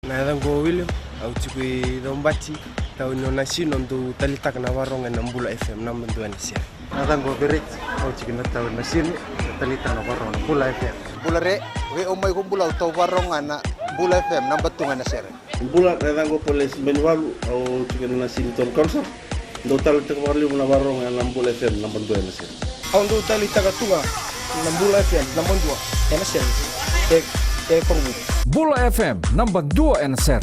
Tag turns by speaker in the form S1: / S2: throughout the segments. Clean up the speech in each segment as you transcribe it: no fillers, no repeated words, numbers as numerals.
S1: Nadango William au chukui dombati tau nona sino ndu talita kana waronga na Mbula FM na mbendu anisia.
S2: Nadango Berit au chukui na tau na sino talita na waronga Mbula FM.
S3: Mbula re we omai ko Mbula tau waronga na Mbula FM na batunga na sere.
S4: Mbula nadango polis menwalu au chukui na sino ton konser. Ndu talita ka na waronga na Mbula FM na mbendu anisia.
S1: Au ndu talita ka tunga na Mbula FM na mbendu anisia.
S5: Mbula FM namba 2 NSR.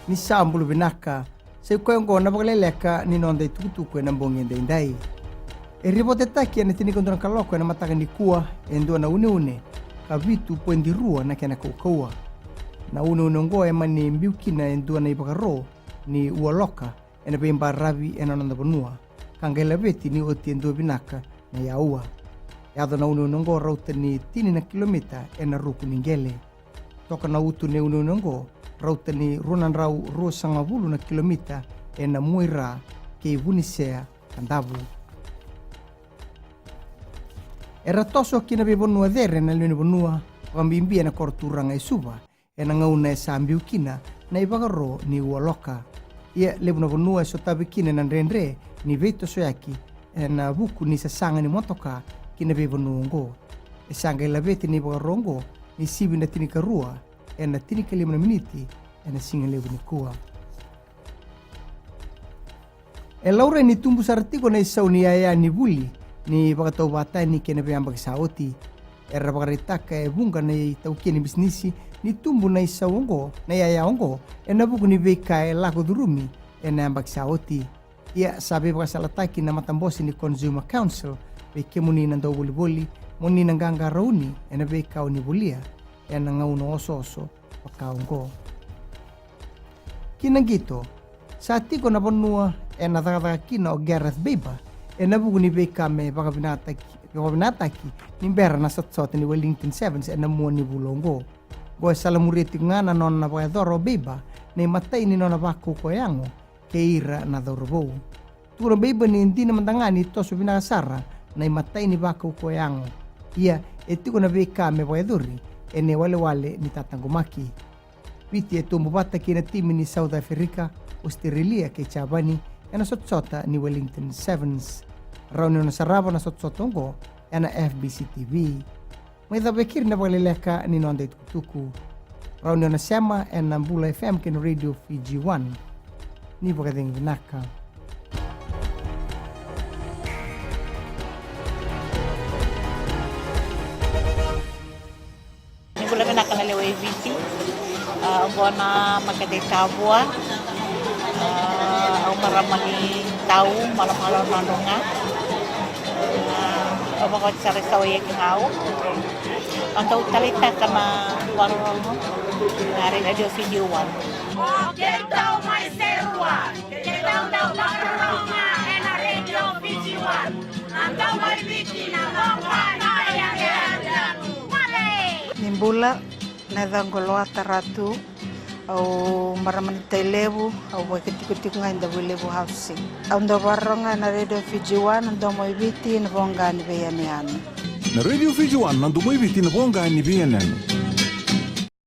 S6: Ni sambulu binaka se kwengo na bagaleleka ni nonde tukutuku na mbongende indai. E ripote taki ne tini kondona kaloko na mataka ni kuwa endo na une ka vitu poendi rua na kana kokoa. Na une ngo emani mbiukina endo na ibagaro ni uoloka ena bemba ravi ena nanda bonua kangela beti ni otiendo binaka na yaua yado na unu ngo rauta ni tini na kilomita ena ruku ningele toka na utu ne unu ngo rauta ni runan rau ruasanga bulu na kilomita ena muira ke vunisea kandavu era toso kina be bonua dere na lune bonua wambimbi na korturanga isuba ena ngauna sambi ukina na ibagaro ni uoloka ia lebuna vonua so tabe kine na rendre ni veto soyaki na buku ni sasanga ni motoka kine be vonungo e sanga la vete ni borongo ni sibi na tinika rua na tinika 5 miniti na singa lebuni kuwa e laure ni tumbu sartiko na sauni ya ni buli ni bagato batani kine be ambak saoti era bagaritaka e bunga na taukini bisnisi ni tumbu na isawongo na yayaongo ena buku ni beka e lago durumi ena ambak saoti ia sabe bagasalataki na matambosi ni Consumer Council beke muni na ndo boli muni na ganga rauni ena beka ni bulia ena ngauno oso pakaongo kinagito sa tiko na bonua ena daga kina o Gareth Bieber ena buku ni beka me bagabinataki ni bera na satsot ni Wellington Sevens ena mo ni bulongo Boy salamuriti ngana non na boy doro beba ne matai ni nona baku ko yango ke ira na dorobo. Turo beba ni hindi na mandangani to so binasara na matai ni baku ko yango. Ia etiko na beka me boy dori ene wale ni tatangumaki. Piti eto mbata kina timi ni South Africa Australia ke chabani ena sotsota ni Wellington Sevens. Rauni na saraba na sotsotongo ena FBC TV. May bekir na paglileka ni nonde tukutuku. Rauni na sema na Mbula FM kin Radio Fiji 1. Ni pagdating binaka.
S7: Ni Mbula binaka na lewe viti. Bona magkadikabwa. Ang maraming tao, malam-malam manunga. Kapag sa restaurant yung hao. Ang talita ka na warong na Radio Fiji 1.
S8: Get down my serwa. Get down warong na Radio Fiji 1. Ang daw may biki na mga nayang
S9: Nimbula na dangoloa taratu au maramanita levu au wakitikutik nga inda levu housing. Ang daw warong na Radio Fiji 1 ang daw may biti na bonga ni Bayanan.
S5: Na Radio Fiji 1 nando mo ibiti na bonga ni BNN.